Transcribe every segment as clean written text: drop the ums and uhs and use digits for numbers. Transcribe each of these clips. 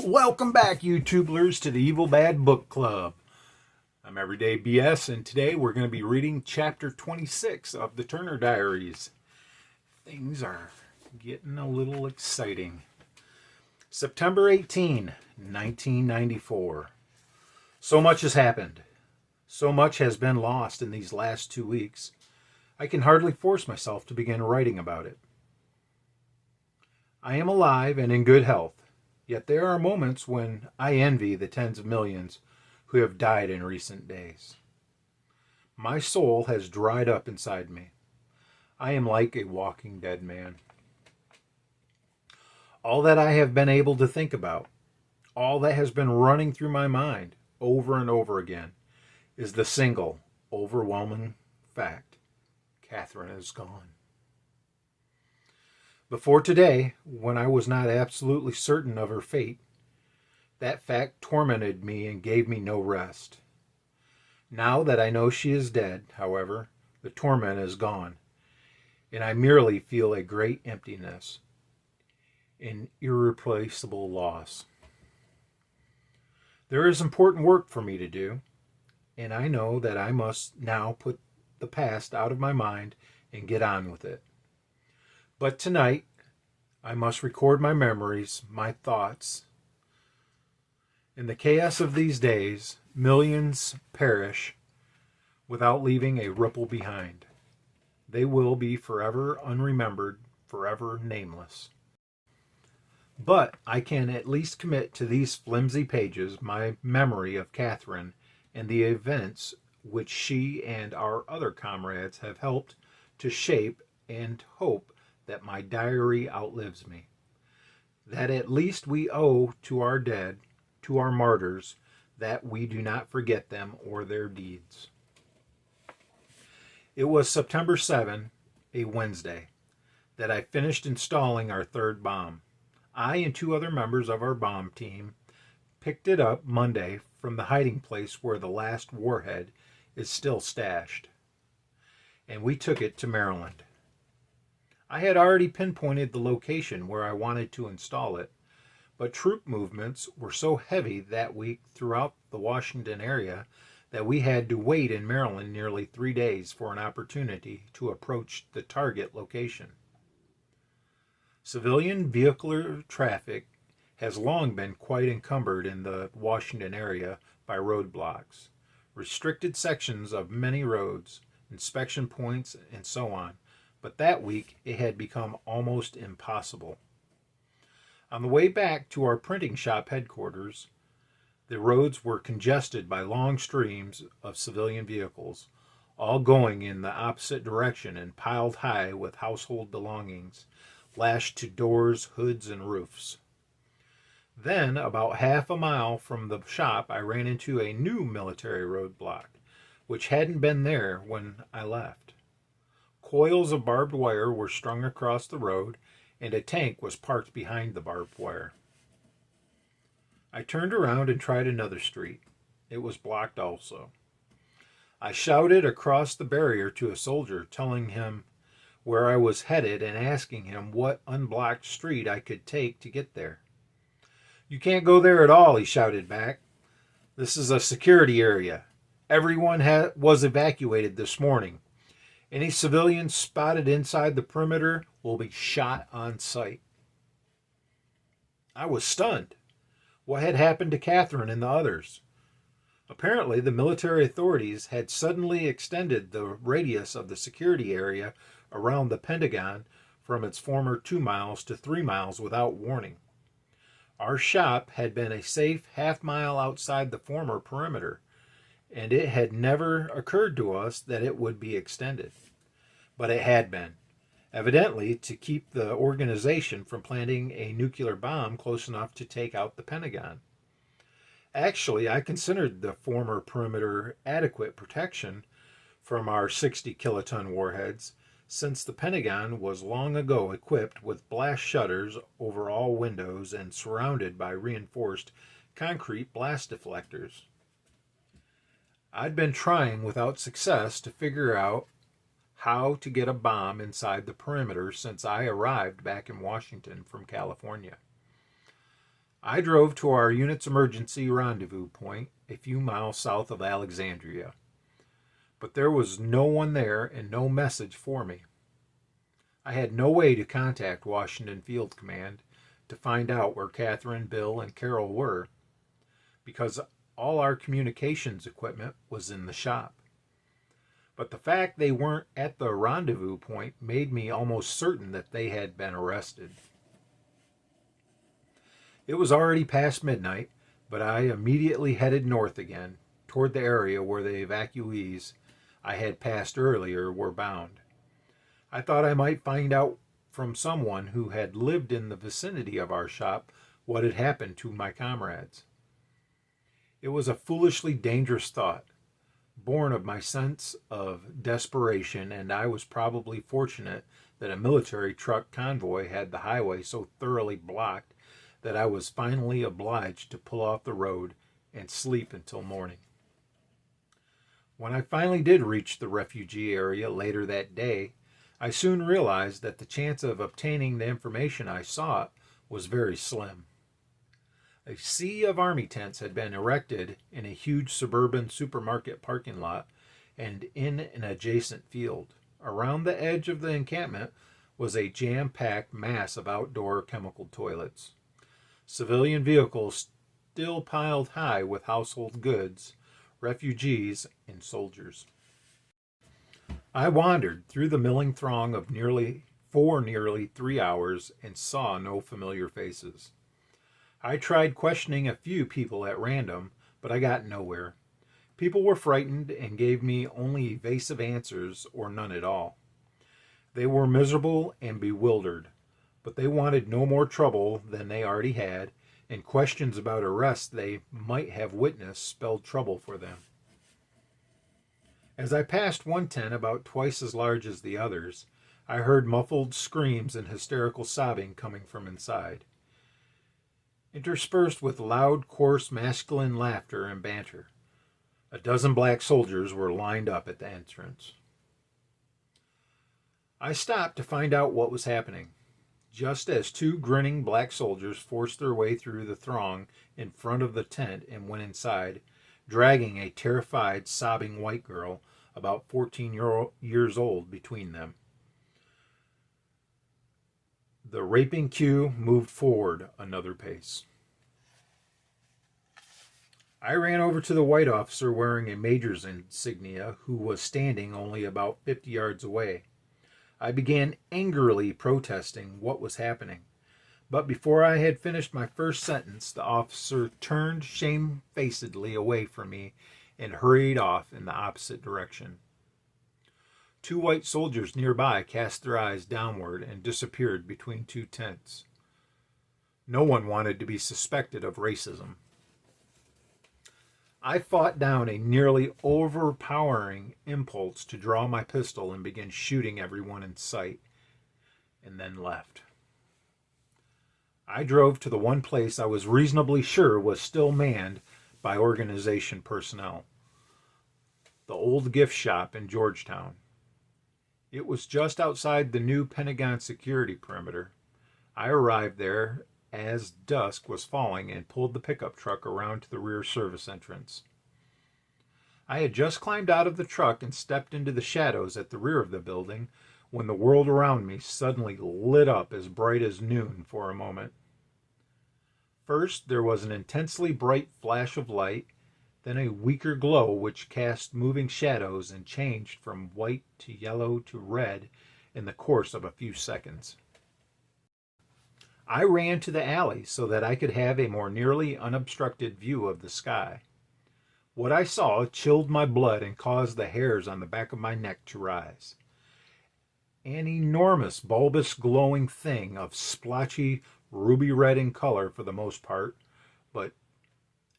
Welcome back, YouTubers, to the Evil Bad Book Club. I'm Everyday BS, and today we're going to be reading chapter 26 of the Turner Diaries. Things are getting a little exciting. September 18, 1994. So much has happened. So much has been lost in these last 2 weeks. I can hardly force myself to begin writing about it. I am alive and in good health. Yet there are moments when I envy the tens of millions who have died in recent days. My soul has dried up inside me. I am like a walking dead man. All that I have been able to think about, all that has been running through my mind over and over again, is the single, overwhelming fact: Catherine is gone. Before today, when I was not absolutely certain of her fate, that fact tormented me and gave me no rest. Now that I know she is dead, however, the torment is gone, and I merely feel a great emptiness, an irreplaceable loss. There is important work for me to do, and I know that I must now put the past out of my mind and get on with it. But tonight, I must record my memories, my thoughts. In the chaos of these days, millions perish without leaving a ripple behind. They will be forever unremembered, forever nameless. But I can at least commit to these flimsy pages my memory of Catherine and the events which she and our other comrades have helped to shape, and hope that my diary outlives me. That at least we owe to our dead, to our martyrs, that we do not forget them or their deeds. It was September 7, a Wednesday, that I finished installing our third bomb. I and two other members of our bomb team picked it up Monday from the hiding place where the last warhead is still stashed, and we took it to Maryland. I had already pinpointed the location where I wanted to install it, but troop movements were so heavy that week throughout the Washington area that we had to wait in Maryland nearly 3 days for an opportunity to approach the target location. Civilian vehicular traffic has long been quite encumbered in the Washington area by roadblocks, restricted sections of many roads, inspection points, and so on. But that week it had become almost impossible. On the way back to our printing shop headquarters, the roads were congested by long streams of civilian vehicles, all going in the opposite direction and piled high with household belongings, lashed to doors, hoods, and roofs. Then, about half a mile from the shop, I ran into a new military roadblock, which hadn't been there when I left. Coils of barbed wire were strung across the road, and a tank was parked behind the barbed wire. I turned around and tried another street. It was blocked also. I shouted across the barrier to a soldier, telling him where I was headed and asking him what unblocked street I could take to get there. "You can't go there at all," he shouted back. "This is a security area. Everyone was evacuated this morning. Any civilians spotted inside the perimeter will be shot on sight." I was stunned. What had happened to Catherine and the others? Apparently, the military authorities had suddenly extended the radius of the security area around the Pentagon from its former 2 miles to 3 miles without warning. Our shop had been a safe half-mile outside the former perimeter, and it had never occurred to us that it would be extended. But it had been, evidently to keep the organization from planting a nuclear bomb close enough to take out the Pentagon. Actually, I considered the former perimeter adequate protection from our 60 kiloton warheads, since the Pentagon was long ago equipped with blast shutters over all windows and surrounded by reinforced concrete blast deflectors. I'd been trying without success to figure out how to get a bomb inside the perimeter since I arrived back in Washington from California. I drove to our unit's emergency rendezvous point a few miles south of Alexandria, but there was no one there and no message for me. I had no way to contact Washington Field Command to find out where Catherine, Bill, and Carol were, because all our communications equipment was in the shop. But the fact they weren't at the rendezvous point made me almost certain that they had been arrested. It was already past midnight, but I immediately headed north again, toward the area where the evacuees I had passed earlier were bound. I thought I might find out from someone who had lived in the vicinity of our shop what had happened to my comrades. It was a foolishly dangerous thought, born of my sense of desperation, and I was probably fortunate that a military truck convoy had the highway so thoroughly blocked that I was finally obliged to pull off the road and sleep until morning. When I finally did reach the refugee area later that day, I soon realized that the chance of obtaining the information I sought was very slim. A sea of army tents had been erected in a huge suburban supermarket parking lot and in an adjacent field. Around the edge of the encampment was a jam-packed mass of outdoor chemical toilets. Civilian vehicles still piled high with household goods, refugees, and soldiers. I wandered through the milling throng of nearly 3 hours and saw no familiar faces. I tried questioning a few people at random, but I got nowhere. People were frightened and gave me only evasive answers or none at all. They were miserable and bewildered, but they wanted no more trouble than they already had, and questions about arrests they might have witnessed spelled trouble for them. As I passed one tent about twice as large as the others, I heard muffled screams and hysterical sobbing coming from inside, interspersed with loud, coarse, masculine laughter and banter. A dozen black soldiers were lined up at the entrance. I stopped to find out what was happening. Just as two grinning black soldiers forced their way through the throng in front of the tent and went inside, dragging a terrified, sobbing white girl about 14 years old between them. The raping queue moved forward another pace. I ran over to the white officer wearing a major's insignia who was standing only about 50 yards away. I began angrily protesting what was happening, but before I had finished my first sentence, the officer turned shamefacedly away from me and hurried off in the opposite direction. Two white soldiers nearby cast their eyes downward and disappeared between two tents. No one wanted to be suspected of racism. I fought down a nearly overpowering impulse to draw my pistol and begin shooting everyone in sight, and then left. I drove to the one place I was reasonably sure was still manned by organization personnel, the old gift shop in Georgetown. It was just outside the new Pentagon security perimeter. I arrived there as dusk was falling and pulled the pickup truck around to the rear service entrance. I had just climbed out of the truck and stepped into the shadows at the rear of the building when the world around me suddenly lit up as bright as noon for a moment. First, there was an intensely bright flash of light, then a weaker glow which cast moving shadows and changed from white to yellow to red in the course of a few seconds. I ran to the alley so that I could have a more nearly unobstructed view of the sky. What I saw chilled my blood and caused the hairs on the back of my neck to rise. An enormous, bulbous, glowing thing of splotchy, ruby red in color for the most part, but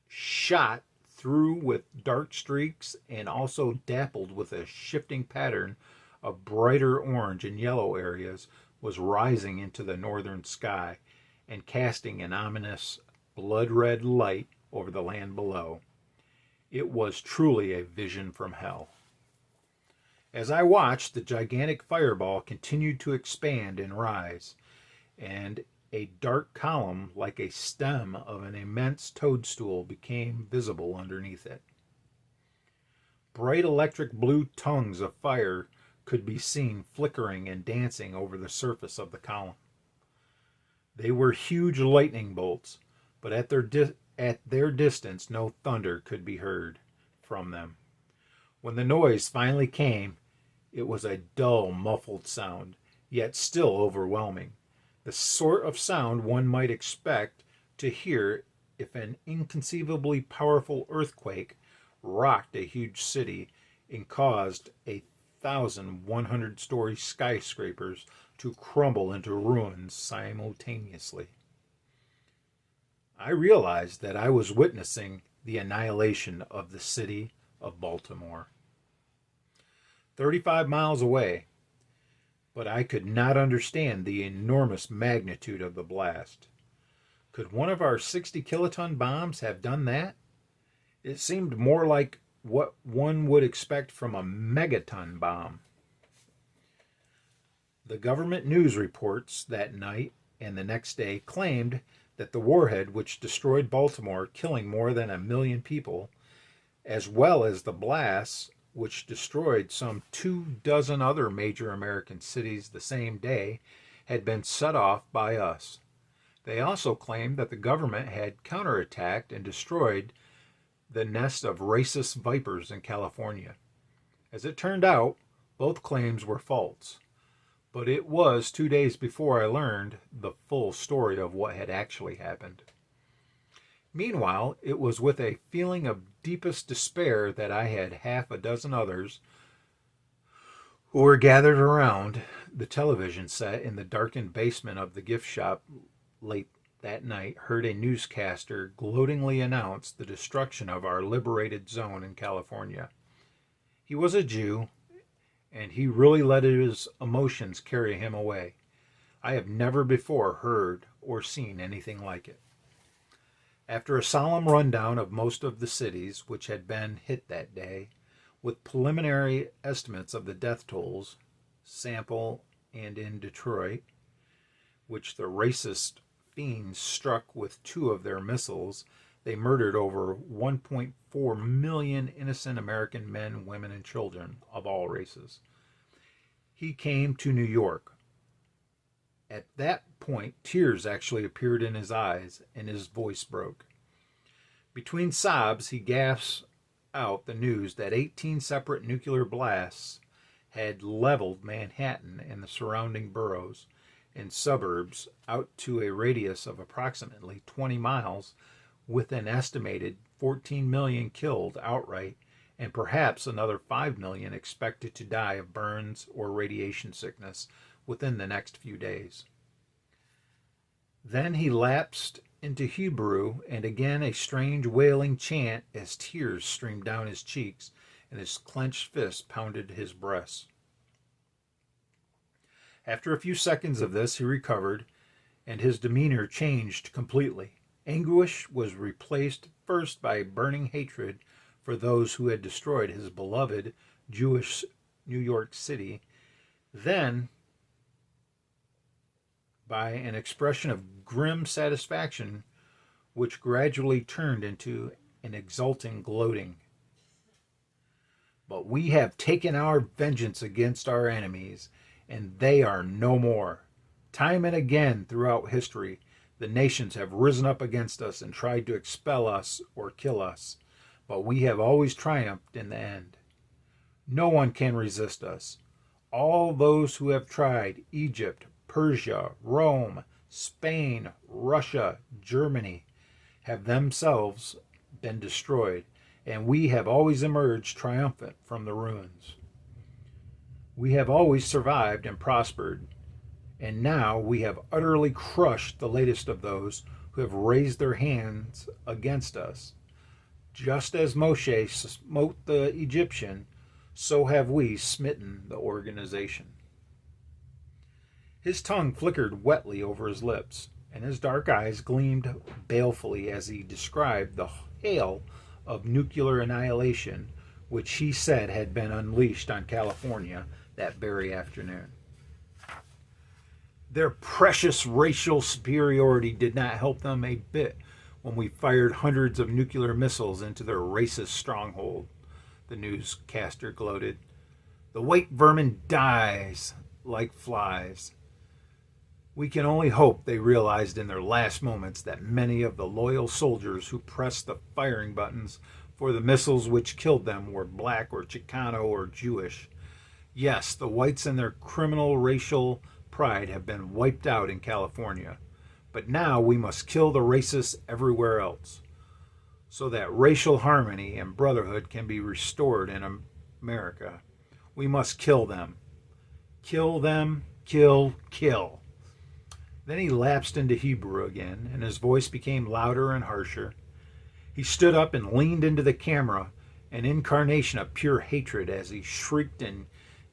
shot through with dark streaks and also dappled with a shifting pattern of brighter orange and yellow areas, was rising into the northern sky and casting an ominous blood-red light over the land below. It was truly a vision from hell. As I watched, the gigantic fireball continued to expand and rise, and a dark column like a stem of an immense toadstool became visible underneath it. Bright electric blue tongues of fire could be seen flickering and dancing over the surface of the column. They were huge lightning bolts, but at their distance no thunder could be heard from them. When the noise finally came, it was a dull, muffled sound, yet still overwhelming. The sort of sound one might expect to hear if an inconceivably powerful earthquake rocked a huge city and caused 1,100-story skyscrapers to crumble into ruins simultaneously. I realized that I was witnessing the annihilation of the city of Baltimore. 35 miles away, but I could not understand the enormous magnitude of the blast. Could one of our 60-kiloton bombs have done that? It seemed more like what one would expect from a megaton bomb. The government news reports that night and the next day claimed that the warhead, which destroyed Baltimore, killing more than 1 million people, as well as the blasts, which destroyed some 24 other major American cities the same day, had been set off by us. They also claimed that the government had counterattacked and destroyed the nest of racist vipers in California. As it turned out, both claims were false, but it was 2 days before I learned the full story of what had actually happened. Meanwhile, it was with a feeling of deepest despair that I had half a dozen others who were gathered around the television set in the darkened basement of the gift shop late that night heard a newscaster gloatingly announce the destruction of our liberated zone in California. He was a Jew, and he really let his emotions carry him away. I have never before heard or seen anything like it. After a solemn rundown of most of the cities which had been hit that day, with preliminary estimates of the death tolls, sample and in Detroit, which the racist fiends struck with 2 of their missiles, they murdered over 1.4 million innocent American men, women, and children of all races. He came to New York. At that point, tears actually appeared in his eyes, and his voice broke. Between sobs, he gasped out the news that 18 separate nuclear blasts had leveled Manhattan and the surrounding boroughs and suburbs out to a radius of approximately 20 miles, with an estimated 14 million killed outright and perhaps another 5 million expected to die of burns or radiation sickness within the next few days. Then he lapsed into Hebrew, and again a strange wailing chant as tears streamed down his cheeks and his clenched fist pounded his breast. After a few seconds of this, he recovered, and his demeanor changed completely. Anguish was replaced first by burning hatred for those who had destroyed his beloved Jewish New York City, then by an expression of grim satisfaction, which gradually turned into an exulting gloating. But we have taken our vengeance against our enemies, and they are no more. Time and again throughout history, the nations have risen up against us and tried to expel us or kill us, but we have always triumphed in the end. No one can resist us. All those who have tried, Egypt, Persia, Rome, Spain, Russia, Germany, have themselves been destroyed, and we have always emerged triumphant from the ruins. We have always survived and prospered, and now we have utterly crushed the latest of those who have raised their hands against us. Just as Moshe smote the Egyptian, so have we smitten the organization. His tongue flickered wetly over his lips, and his dark eyes gleamed balefully as he described the hail of nuclear annihilation which he said had been unleashed on California that very afternoon. Their precious racial superiority did not help them a bit when we fired hundreds of nuclear missiles into their racist stronghold, the newscaster gloated. The white vermin dies like flies. We can only hope they realized in their last moments that many of the loyal soldiers who pressed the firing buttons for the missiles which killed them were black or Chicano or Jewish. Yes, the whites and their criminal racial pride have been wiped out in California. But now we must kill the racists everywhere else so that racial harmony and brotherhood can be restored in America. We must kill them. Kill them, kill, kill. Then he lapsed into Hebrew again, and his voice became louder and harsher. He stood up and leaned into the camera, an incarnation of pure hatred as he shrieked and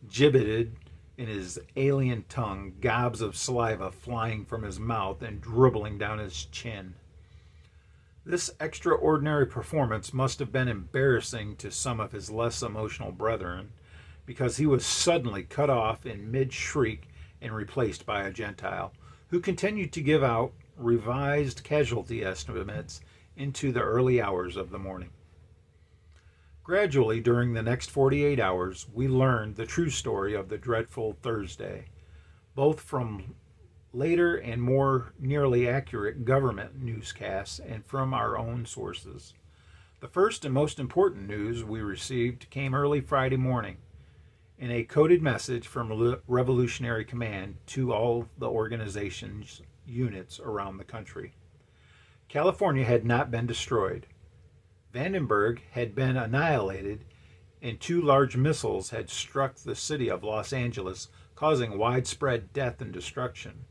gibbeted in his alien tongue, gobs of saliva flying from his mouth and dribbling down his chin. This extraordinary performance must have been embarrassing to some of his less emotional brethren, because he was suddenly cut off in mid-shriek and replaced by a Gentile, who continued to give out revised casualty estimates into the early hours of the morning. Gradually, during the next 48 hours, we learned the true story of the dreadful Thursday, both from later and more nearly accurate government newscasts and from our own sources. The first and most important news we received came early Friday morning in a coded message from Revolutionary Command to all the organization's units around the country. California had not been destroyed. Vandenberg had been annihilated, and 2 large missiles had struck the city of Los Angeles, causing widespread death and destruction.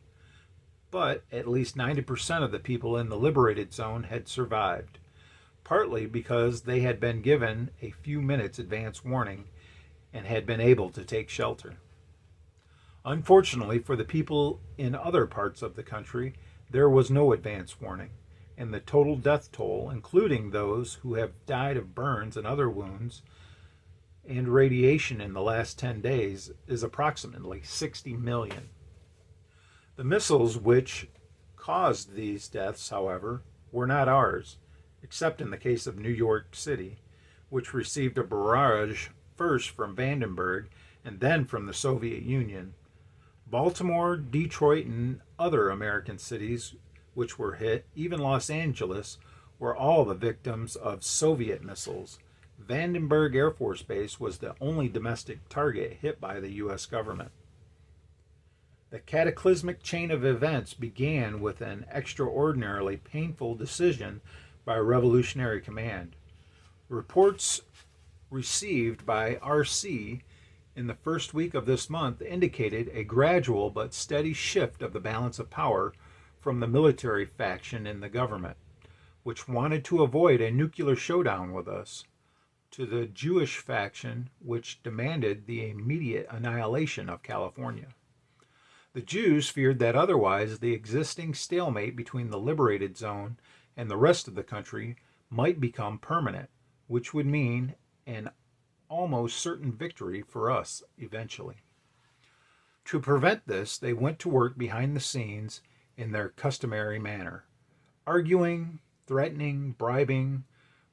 But at least 90% of the people in the liberated zone had survived, partly because they had been given a few minutes advance warning and had been able to take shelter. Unfortunately for the people in other parts of the country, there was no advance warning, and the total death toll, including those who have died of burns and other wounds and radiation in the last 10 days, is approximately 60 million. The missiles which caused these deaths, however, were not ours, except in the case of New York City, which received a barrage first from Vandenberg and then from the Soviet Union. Baltimore, Detroit, and other American cities which were hit, even Los Angeles, were all the victims of Soviet missiles. Vandenberg Air Force Base was the only domestic target hit by the U.S. government. The cataclysmic chain of events began with an extraordinarily painful decision by Revolutionary Command. Reports received by RC in the first week of this month indicated a gradual but steady shift of the balance of power from the military faction in the government, which wanted to avoid a nuclear showdown with us, to the Jewish faction, which demanded the immediate annihilation of California. The Jews feared that otherwise the existing stalemate between the liberated zone and the rest of the country might become permanent, which would mean an almost certain victory for us eventually. To prevent this, they went to work behind the scenes in their customary manner, arguing, threatening, bribing,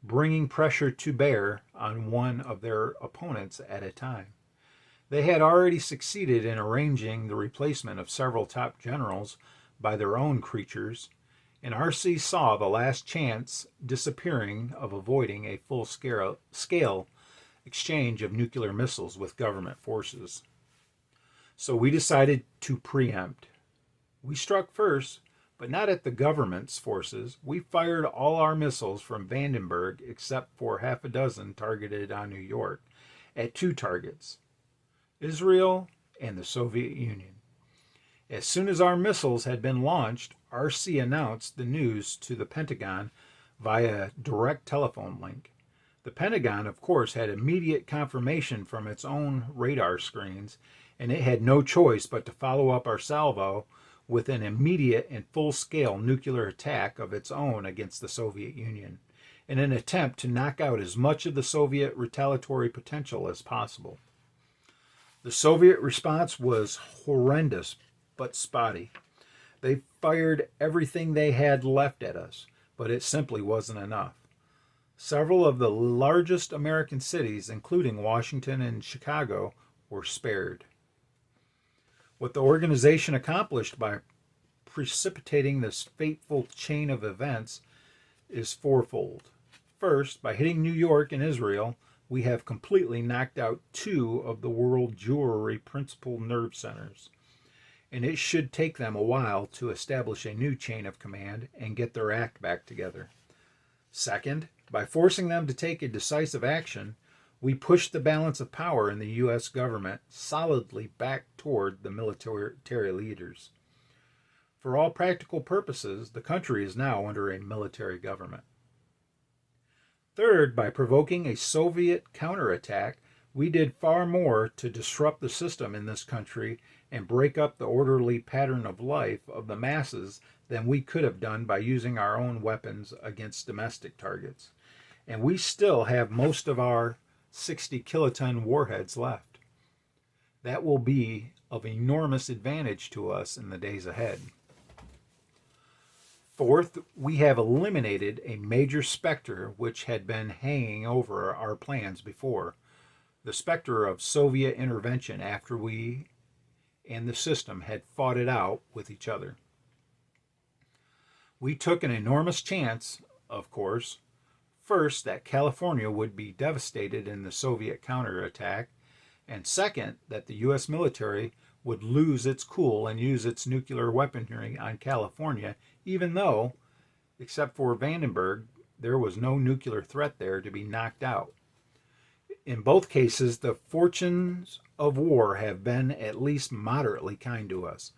bringing pressure to bear on one of their opponents at a time. They had already succeeded in arranging the replacement of several top generals by their own creatures, and RC saw the last chance disappearing of avoiding a full-scale exchange of nuclear missiles with government forces. So we decided to preempt. We struck first, but not at the government's forces. We fired all our missiles from Vandenberg, except for half a dozen targeted on New York, at 2 targets, Israel and the Soviet Union. As soon as our missiles had been launched, RC announced the news to the Pentagon via direct telephone link. The Pentagon, of course, had immediate confirmation from its own radar screens, and it had no choice but to follow up our salvo with an immediate and full-scale nuclear attack of its own against the Soviet Union, in an attempt to knock out as much of the Soviet retaliatory potential as possible. The Soviet response was horrendous, but spotty. They fired everything they had left at us, but it simply wasn't enough. Several of the largest American cities, including Washington and Chicago, were spared. What the organization accomplished by precipitating this fateful chain of events is fourfold. First, by hitting New York and Israel, we have completely knocked out two of the world jewelry principal nerve centers, and it should take them a while to establish a new chain of command and get their act back together. Second, by forcing them to take a decisive action, we pushed the balance of power in the U.S. government solidly back toward the military leaders. For all practical purposes, the country is now under a military government. Third, by provoking a Soviet counterattack, we did far more to disrupt the system in this country and break up the orderly pattern of life of the masses than we could have done by using our own weapons against domestic targets. And we still have most of our 60 kiloton warheads left. That will be of enormous advantage to us in the days ahead. Fourth, we have eliminated a major specter which had been hanging over our plans before, the specter of Soviet intervention after we and the system had fought it out with each other. We took an enormous chance, of course, first, that California would be devastated in the Soviet counterattack, and second, that the U.S. military would lose its cool and use its nuclear weaponry on California, even though, except for Vandenberg, there was no nuclear threat there to be knocked out. In both cases, the fortunes of war have been at least moderately kind to us,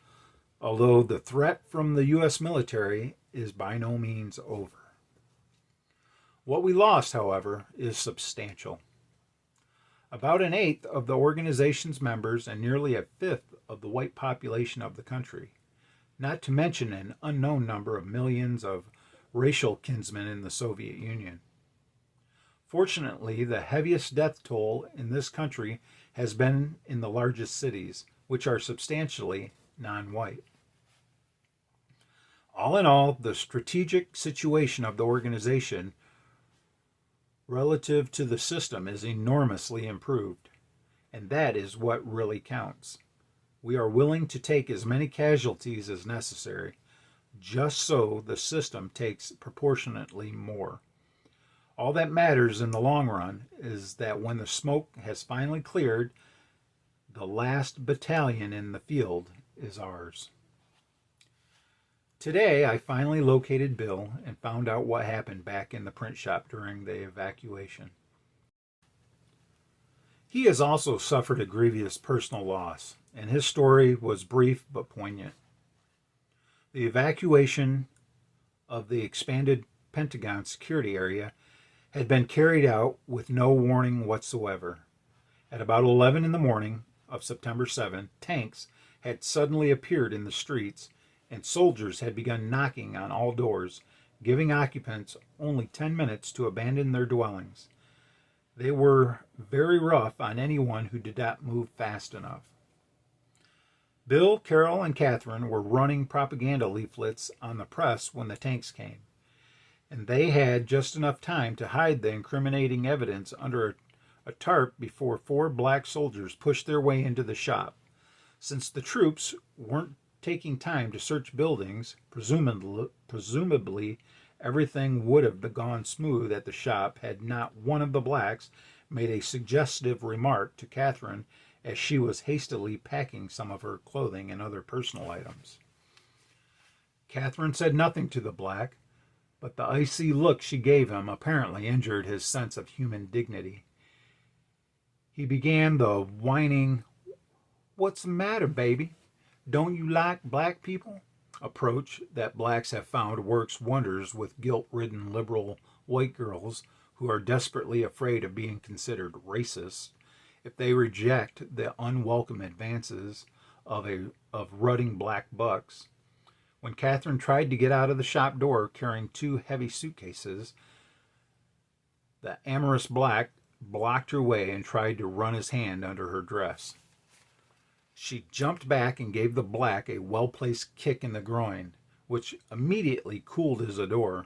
although the threat from the U.S. military is by no means over. What we lost, however, is substantial. About an eighth of the organization's members and nearly a fifth of the white population of the country, not to mention an unknown number of millions of racial kinsmen in the Soviet Union. Fortunately, the heaviest death toll in this country has been in the largest cities, which are substantially non-white. All in all, the strategic situation of the organization relative to the system is enormously improved, and that is what really counts. We are willing to take as many casualties as necessary, just so the system takes proportionately more. All that matters in the long run is that when the smoke has finally cleared, the last battalion in the field is ours. Today, I finally located Bill and found out what happened back in the print shop during the evacuation. He has also suffered a grievous personal loss, and his story was brief but poignant. The evacuation of the expanded Pentagon security area had been carried out with no warning whatsoever. At about 11 in the morning of September 7, tanks had suddenly appeared in the streets, and soldiers had begun knocking on all doors, giving occupants only 10 minutes to abandon their dwellings. They were very rough on anyone who did not move fast enough. Bill, Carol, and Catherine were running propaganda leaflets on the press when the tanks came, and they had just enough time to hide the incriminating evidence under a tarp before 4 black soldiers pushed their way into the shop. Since the troops weren't taking time to search buildings, presumably everything would have gone smooth at the shop had not one of the blacks made a suggestive remark to Catherine as she was hastily packing some of her clothing and other personal items. Catherine said nothing to the black, but the icy look she gave him apparently injured his sense of human dignity. He began the whining, "What's the matter, baby? Don't you like black people?" approach that blacks have found works wonders with guilt-ridden liberal white girls who are desperately afraid of being considered racist if they reject the unwelcome advances of rutting black bucks. When Catherine tried to get out of the shop door carrying 2 heavy suitcases, the amorous black blocked her way and tried to run his hand under her dress. She jumped back and gave the black a well-placed kick in the groin, which immediately cooled his ardor.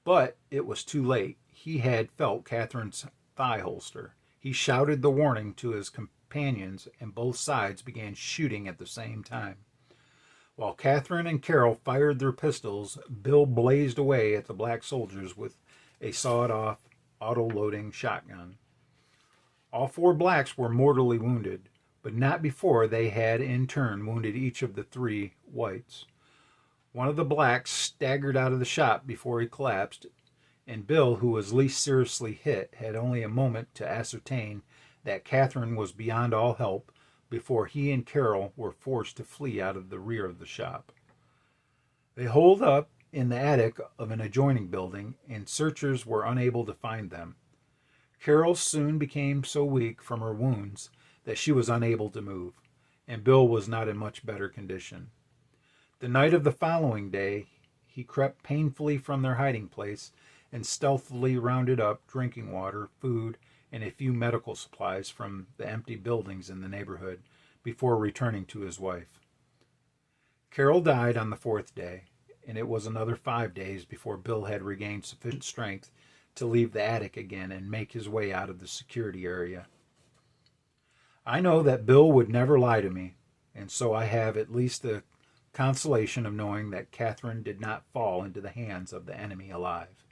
But it was too late. He had felt Catherine's thigh holster. He shouted the warning to his companions, and both sides began shooting at the same time. While Catherine and Carol fired their pistols, Bill blazed away at the black soldiers with a sawed-off auto-loading shotgun. All four blacks were mortally wounded, but not before they had in turn wounded each of the three whites. One of the blacks staggered out of the shop before he collapsed, and Bill, who was least seriously hit, had only a moment to ascertain that Catherine was beyond all help before he and Carol were forced to flee out of the rear of the shop. They holed up in the attic of an adjoining building, and searchers were unable to find them. Carol soon became so weak from her wounds that she was unable to move, and Bill was not in much better condition. The night of the following day, he crept painfully from their hiding place and stealthily rounded up drinking water, food, and a few medical supplies from the empty buildings in the neighborhood before returning to his wife. Carol died on the fourth day, and it was another 5 days before Bill had regained sufficient strength to leave the attic again and make his way out of the security area. I know that Bill would never lie to me, and so I have at least the consolation of knowing that Catherine did not fall into the hands of the enemy alive.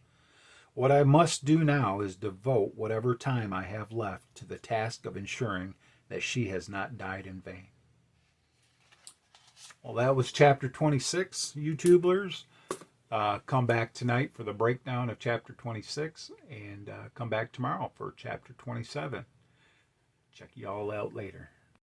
What I must do now is devote whatever time I have left to the task of ensuring that she has not died in vain. Well, that was chapter 26, YouTubers. Come back tonight for the breakdown of chapter 26, and come back tomorrow for chapter 27. Check you all out later.